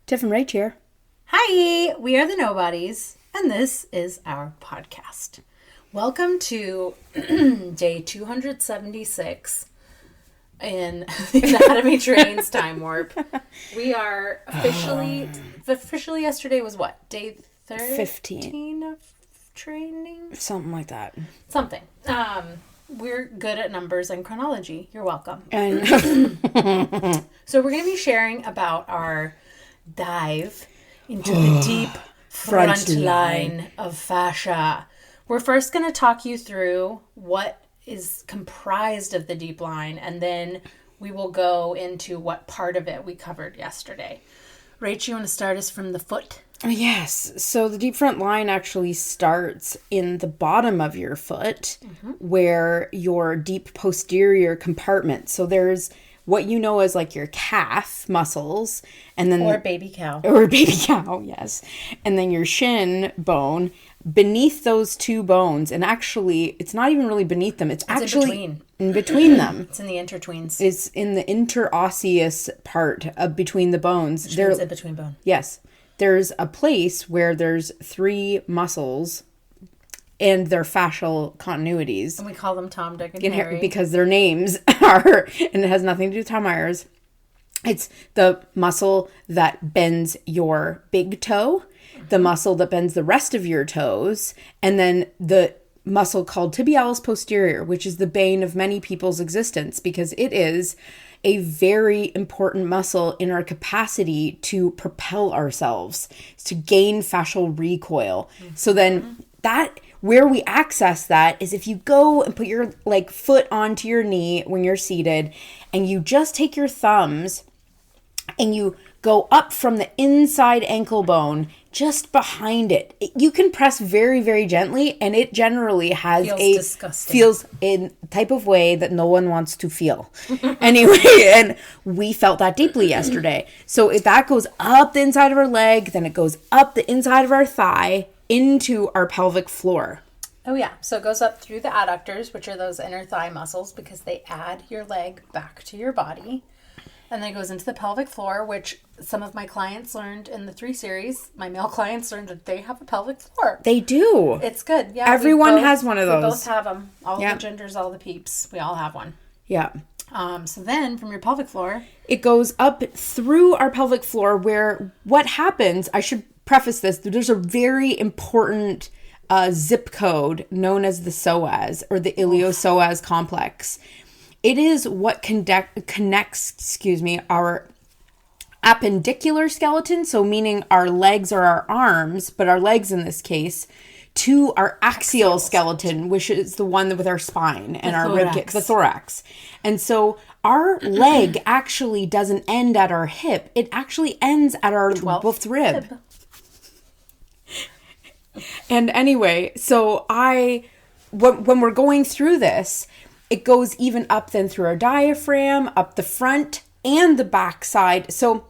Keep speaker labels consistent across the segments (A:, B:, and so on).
A: Tiff and Rach here.
B: Hi, we are the Nobodies, and this is our podcast. Welcome to day 276 in the Anatomy Trains Time Warp. We are officially yesterday was what? Day 15 of training?
A: Something like that.
B: Something. We're good at numbers and chronology. You're welcome.
A: And
B: So we're going to be sharing about our dive into the deep front line of fascia. We're first going to talk you through what is comprised of the deep line, and then we will go into what part of it we covered yesterday. Rach, you want to start us from the foot?
A: yes, so the deep front line actually starts in the bottom of your foot, where your deep posterior compartment. So there's what you know as like your calf muscles, and then
B: Or baby cow.
A: Yes. And then your shin bone. Beneath those two bones, and actually it's not even really beneath them, it's actually in between them.
B: It's in the intertweens.
A: It's in the interosseous part of between the bones.
B: Which means in between bone.
A: Yes. There's a place where there's three muscles and their fascial continuities.
B: And we call them Tom, Dick, and Harry.
A: Because their names are, and it has nothing to do with Tom Myers. It's the muscle that bends your big toe, the muscle that bends the rest of your toes, and then the muscle called tibialis posterior, which is the bane of many people's existence because it is a very important muscle in our capacity to propel ourselves, to gain fascial recoil. So then that, where we access that is if you go and put your foot onto your knee when you're seated, and you just take your thumbs and you go up from the inside ankle bone just behind it. You can press very, very gently, and it generally feels in a type of way that no one wants to feel. Anyway, and we felt that deeply yesterday. So if that goes up the inside of our leg, then it goes up the inside of our thigh into our pelvic floor.
B: Oh yeah, so it goes up through the adductors, which are those inner thigh muscles, because they add your leg back to your body. And then it goes into the pelvic floor, which some of my clients learned in the 3 series. My male clients learned that they have a pelvic floor.
A: They do.
B: It's good. Yeah,
A: everyone has one of those.
B: We both have them. All the genders, all the peeps. We all have one.
A: Yeah.
B: So then from your pelvic floor,
A: it goes up through our pelvic floor, where what happens, I should preface this, there's a very important zip code known as the psoas, or the iliopsoas complex. It is what connects, our appendicular skeleton, so meaning our legs or our arms, but our legs in this case, to our axial skeleton, which is the one with our spine and our ribcage, the thorax. And so our leg actually doesn't end at our hip. It actually ends at our 12th rib. And anyway, so when we're going through this, it goes even up then through our diaphragm, up the front and the back side. So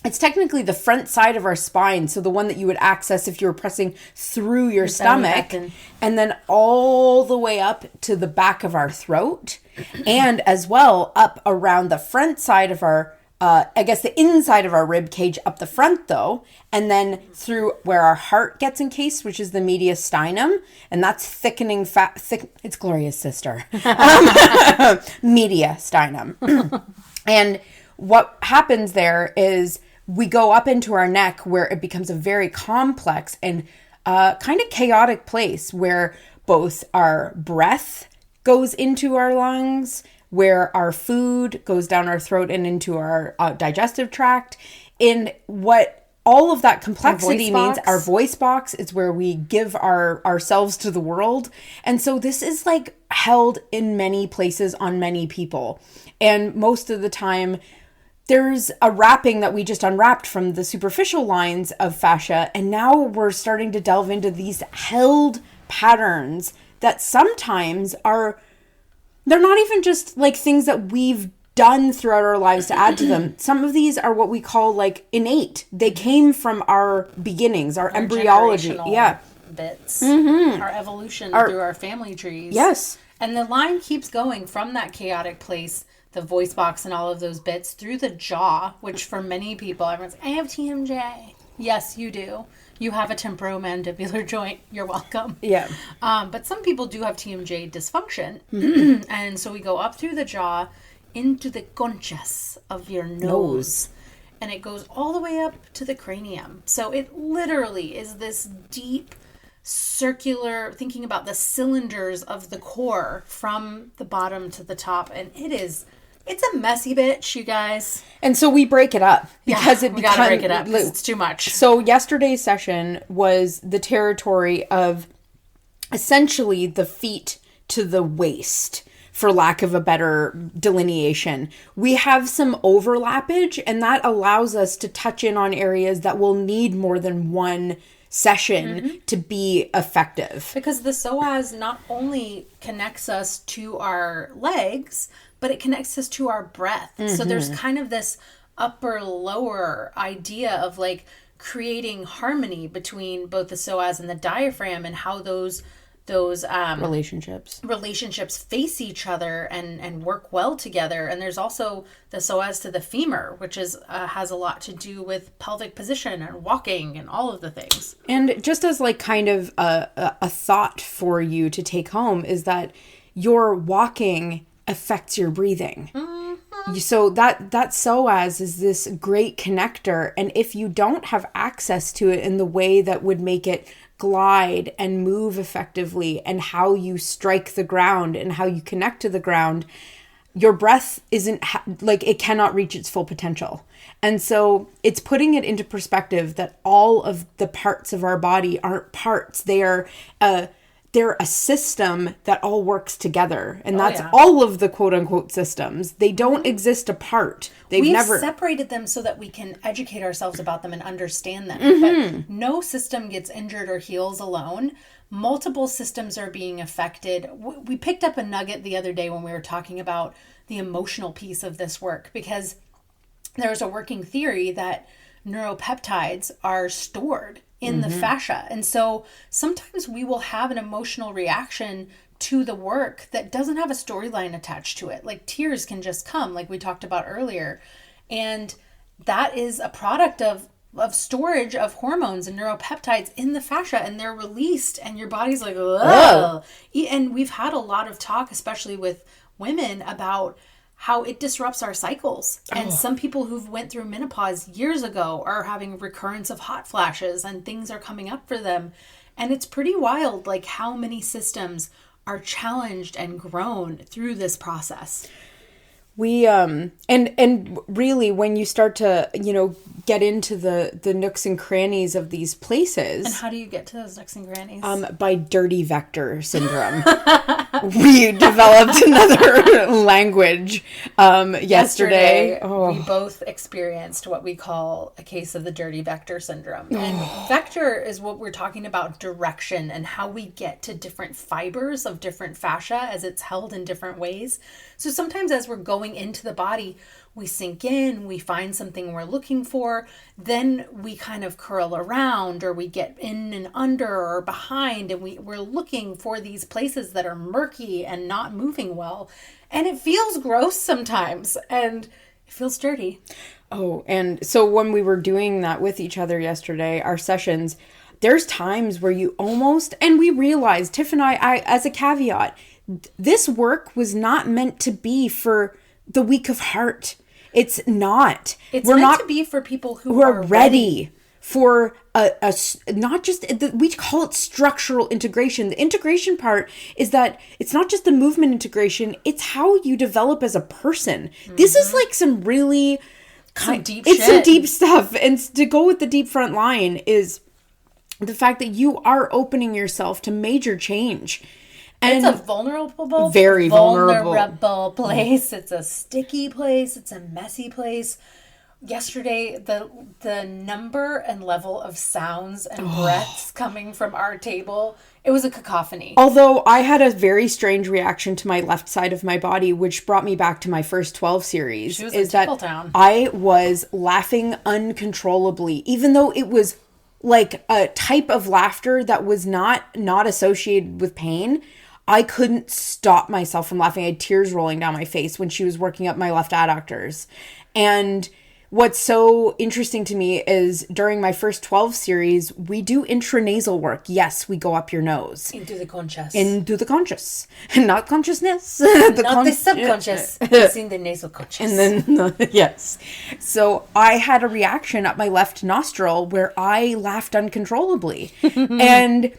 A: it's technically the front side of our spine. So the one that you would access if you were pressing through your stomach, and then all the way up to the back of our throat, and as well up around the front side of our the inside of our rib cage up the front though, and then through where our heart gets encased, which is the mediastinum, and that's thickening fat. It's Gloria's sister, mediastinum. And what happens there is we go up into our neck, where it becomes a very complex and kind of chaotic place, where both our breath goes into our lungs, where our food goes down our throat and into our digestive tract. In what all of that complexity means, our voice box is where we give ourselves to the world. And so this is held in many places on many people. And most of the time, there's a wrapping that we just unwrapped from the superficial lines of fascia. And now we're starting to delve into these held patterns that sometimes they're not even just things that we've done throughout our lives to add to them. Some of these are what we call innate. They came from our beginnings, our embryology. Yeah.
B: Bits. Our evolution through our family trees.
A: Yes.
B: And the line keeps going from that chaotic place the voice box and all of those bits through the jaw, which for many people, everyone's like, I have TMJ. Yes, you do. You have a temporomandibular joint. You're welcome.
A: Yeah.
B: But some people do have TMJ dysfunction. And so we go up through the jaw into the conchas of your nose. And it goes all the way up to the cranium. So it literally is this deep circular, thinking about the cylinders of the core from the bottom to the top. And it's a messy bitch, you guys.
A: And so we break it up because
B: we gotta break it up because it's too much.
A: So yesterday's session was the territory of essentially the feet to the waist, for lack of a better delineation. We have some overlappage, and that allows us to touch in on areas that will need more than one session to be effective.
B: Because the psoas not only connects us to our legs, but it connects us to our breath. So there's kind of this upper lower idea of like creating harmony between both the psoas and the diaphragm, and how those relationships face each other and work well together. And there's also the psoas to the femur, which is has a lot to do with pelvic position and walking and all of the things.
A: And just as like kind of a thought for you to take home is that your walking affects your breathing. So that psoas is this great connector, and if you don't have access to it in the way that would make it glide and move effectively, and how you strike the ground and how you connect to the ground, your breath isn't like it cannot reach its full potential. And so it's putting it into perspective that all of the parts of our body aren't parts. They're a system that all works together. And that's all of the quote unquote systems. They don't exist apart. We've never
B: separated them so that we can educate ourselves about them and understand them. But no system gets injured or heals alone. Multiple systems are being affected. We picked up a nugget the other day when we were talking about the emotional piece of this work, because there's a working theory that neuropeptides are stored in the fascia. And so sometimes we will have an emotional reaction to the work that doesn't have a storyline attached to it. Like tears can just come, like we talked about earlier. And that is a product of storage of hormones and neuropeptides in the fascia, and they're released and your body's like, oh. And we've had a lot of talk, especially with women, about how it disrupts our cycles. And some people who've went through menopause years ago are having recurrence of hot flashes and things are coming up for them. And it's pretty wild, like how many systems are challenged and grown through this process.
A: We and really when you start to, get into the nooks and crannies of these places.
B: And how do you get to those nooks and crannies?
A: By dirty vector syndrome. We developed another language yesterday.
B: We both experienced what we call a case of the dirty vector syndrome. And vector is what we're talking about, direction, and how we get to different fibers of different fascia as it's held in different ways. So sometimes as we're going into the body, we sink in, we find something we're looking for, then we kind of curl around, or we get in and under or behind, and we're looking for these places that are murky and not moving well. And it feels gross sometimes, and it feels dirty.
A: Oh, and so when we were doing that with each other yesterday, our sessions, there's times where you almost, and we realized, Tiff and I as a caveat, this work was not meant to be for the weak of heart. It's not.
B: It's meant to be for people who are
A: ready for a not just, we call it structural integration. The integration part is that it's not just the movement integration, it's how you develop as a person. This is like some really
B: some deep
A: stuff. And to go with the deep front line is the fact that you are opening yourself to major change. And
B: it's a vulnerable place. It's a sticky place. It's a messy place. Yesterday, the number and level of sounds and breaths coming from our table, it was a cacophony.
A: Although I had a very strange reaction to my left side of my body, which brought me back to my first 12 series.
B: She was in Tippletown.
A: I was laughing uncontrollably, even though it was like a type of laughter that was not associated with pain. I couldn't stop myself from laughing. I had tears rolling down my face when she was working up my left adductors. And what's so interesting to me is during my first 12 series, we do intranasal work. Yes, we go up your nose.
B: Into the conscious.
A: Into the conscious. Not consciousness.
B: The subconscious. It's in the nasal conscious.
A: And then, yes. So I had a reaction up my left nostril where I laughed uncontrollably. And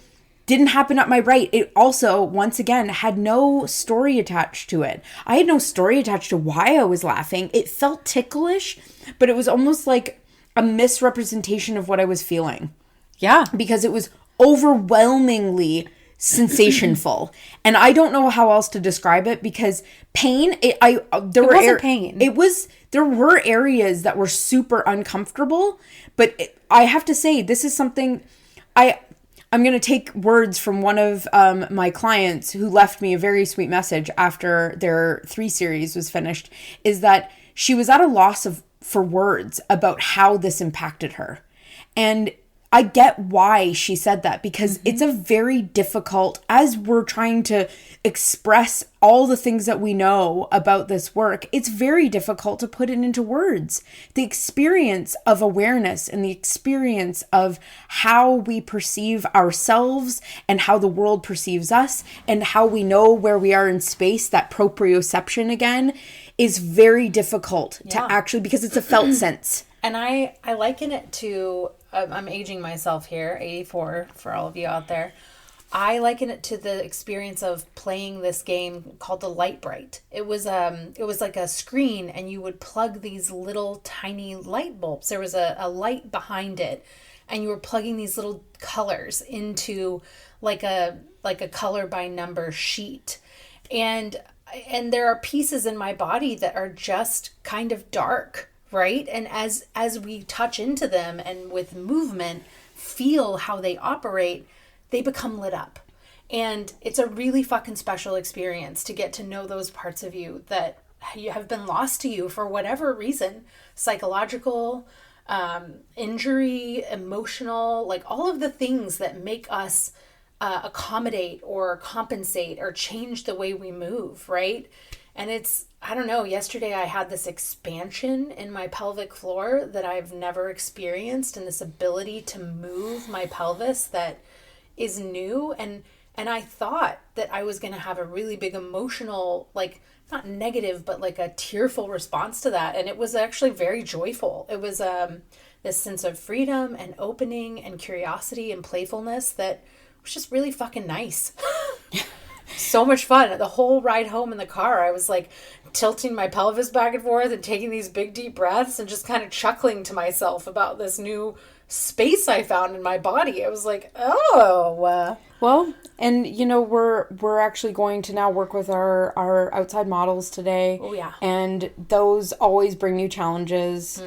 A: didn't happen up my right. It also, once again, had no story attached to it. I had no story attached to why I was laughing. It felt ticklish, but it was almost like a misrepresentation of what I was feeling.
B: Yeah.
A: Because it was overwhelmingly sensationful. And I don't know how else to describe it, because pain, there were areas that were super uncomfortable, but I have to say, this is something I'm going to take words from one of my clients who left me a very sweet message after their 3 series was finished, is that she was at a loss for words about how this impacted her. And I get why she said that, because it's a very difficult, as we're trying to express all the things that we know about this work, it's very difficult to put it into words. The experience of awareness and the experience of how we perceive ourselves and how the world perceives us and how we know where we are in space, that proprioception again, is very difficult to actually, because it's a felt sense.
B: And I liken it to, I'm aging myself here, 84 for all of you out there. I liken it to the experience of playing this game called the Light Bright. It was like a screen, and you would plug these little tiny light bulbs. There was a light behind it, and you were plugging these little colors into like a color by number sheet. And there are pieces in my body that are just kind of dark, right? And as we touch into them and with movement feel how they operate, they become lit up. And it's a really fucking special experience to get to know those parts of you that you have been lost to you for whatever reason, psychological, injury, emotional, like all of the things that make us accommodate or compensate or change the way we move, right? And it's, I don't know, yesterday I had this expansion in my pelvic floor that I've never experienced, and this ability to move my pelvis that is new. And I thought that I was going to have a really big emotional, like not negative, but like a tearful response to that. And it was actually very joyful. It was this sense of freedom and opening and curiosity and playfulness that was just really fucking nice. So much fun. The whole ride home in the car, I was like tilting my pelvis back and forth and taking these big deep breaths and just kind of chuckling to myself about this new space I found in my body. I was like, oh.
A: Well, and you know, we're actually going to now work with our outside models today.
B: Oh yeah.
A: And those always bring new challenges.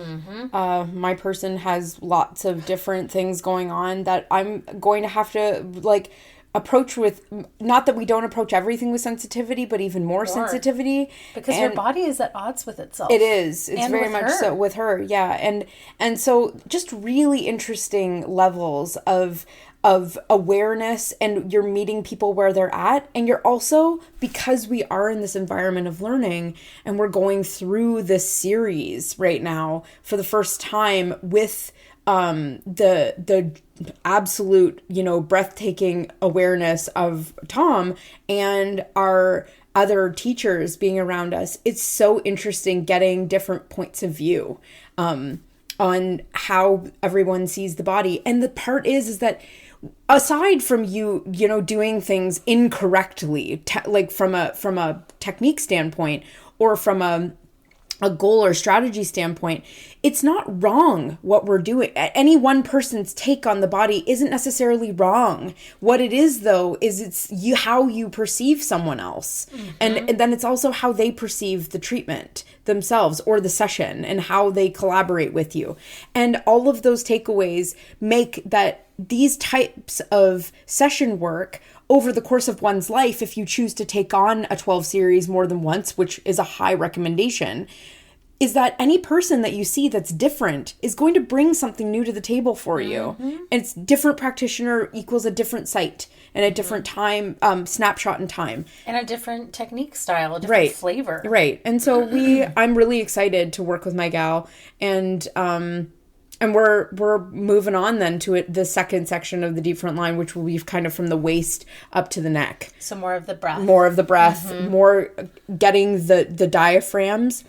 A: My person has lots of different things going on that I'm going to have to like approach with, not that we don't approach everything with sensitivity, but even more sensitivity,
B: because your body is at odds with itself.
A: It is. It's very much so with her. Yeah. And so just really interesting levels of awareness, and you're meeting people where they're at, and you're also, because we are in this environment of learning and we're going through this series right now for the first time with the absolute, you know, breathtaking awareness of Tom and our other teachers being around us. It's so interesting getting different points of view on how everyone sees the body. And the part is that aside from you know, doing things incorrectly, like from a technique standpoint or from a goal or strategy standpoint, it's not wrong what we're doing. Any one person's take on the body isn't necessarily wrong. What it is, though, is it's how you perceive someone else. And then it's also how they perceive the treatment themselves or the session and how they collaborate with you. And all of those takeaways make that these types of session work over the course of one's life, if you choose to take on a 12 series more than once, which is a high recommendation, is that any person that you see that's different is going to bring something new to the table for you. And it's different practitioner equals a different site and a different time, snapshot in time.
B: And a different technique style, a different flavor.
A: Right. And so I'm really excited to work with my gal, and we're moving on then to the second section of the deep front line, which will be kind of from the waist up to the neck.
B: So more of the breath.
A: More getting the diaphragms.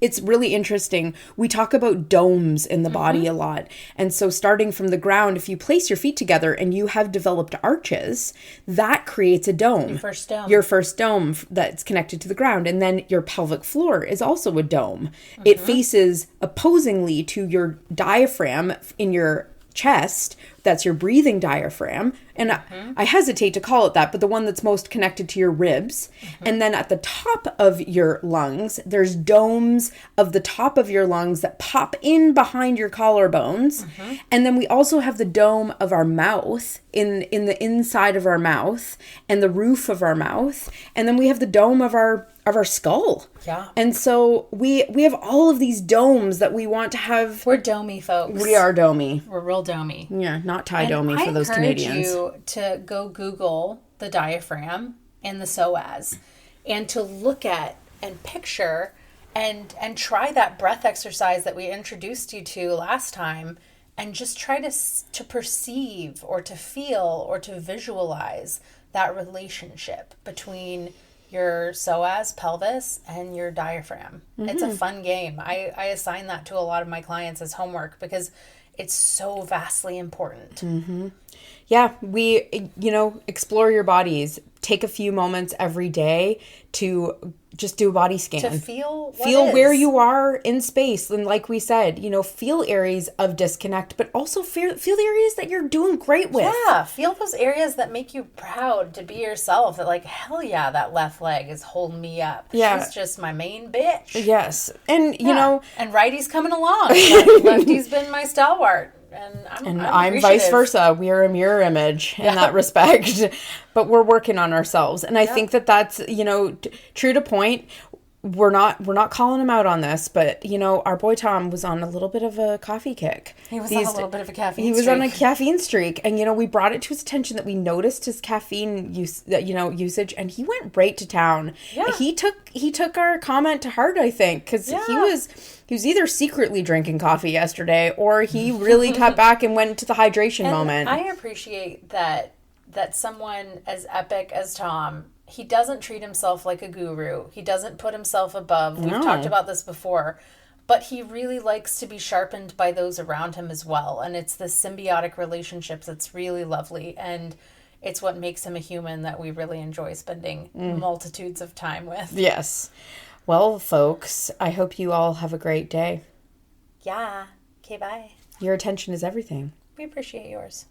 A: It's really interesting. We talk about domes in the body a lot. And so starting from the ground, if you place your feet together and you have developed arches, that creates a dome. Your first dome that's connected to the ground. And then your pelvic floor is also a dome. It faces opposingly to your diaphragm in your chest. That's your breathing diaphragm. And I hesitate to call it that, but the one that's most connected to your ribs. And then at the top of your lungs, there's domes of the top of your lungs that pop in behind your collarbones. And then we also have the dome of our mouth in the inside of our mouth and the roof of our mouth. And then we have the dome of our skull.
B: Yeah.
A: And so we have all of these domes that we want to have.
B: We're domey, folks.
A: We are domey.
B: We're real domey.
A: Yeah, not tie domey for those Canadians.
B: I encourage you to go Google the diaphragm and the psoas and to look at and picture and try that breath exercise that we introduced you to last time, and just try to perceive or to feel or to visualize that relationship between your psoas, pelvis, and your diaphragm. It's a fun game. I assign that to a lot of my clients as homework because it's so vastly important.
A: Yeah, explore your bodies. Take a few moments every day to just do a body scan.
B: To feel
A: where you are in space. And like we said, feel areas of disconnect, but also feel the areas that you're doing great with.
B: Yeah, feel those areas that make you proud to be yourself. That hell yeah, that left leg is holding me up. Yeah. She's just my main bitch.
A: Yes. And,
B: And righty's coming along. Lefty's been my stalwart. And
A: I'm vice versa. We are a mirror image in that respect, but we're working on ourselves. And I think that's, true to point. We're not calling him out on this, but our boy Tom was on a little bit of a coffee kick.
B: He was on a little bit of a caffeine streak.
A: He was on a caffeine streak, and we brought it to his attention that we noticed his caffeine usage, and he went right to town. Yeah. He took our comment to heart, I think, because he was either secretly drinking coffee yesterday, or he really cut back and went to the hydration moment.
B: I appreciate that someone as epic as Tom, he doesn't treat himself like a guru. He doesn't put himself above. We've talked about this before. But he really likes to be sharpened by those around him as well. And it's the symbiotic relationships that's really lovely. And it's what makes him a human that we really enjoy spending multitudes of time with.
A: Yes. Well, folks, I hope you all have a great day.
B: Yeah. Okay, bye.
A: Your attention is everything.
B: We appreciate yours.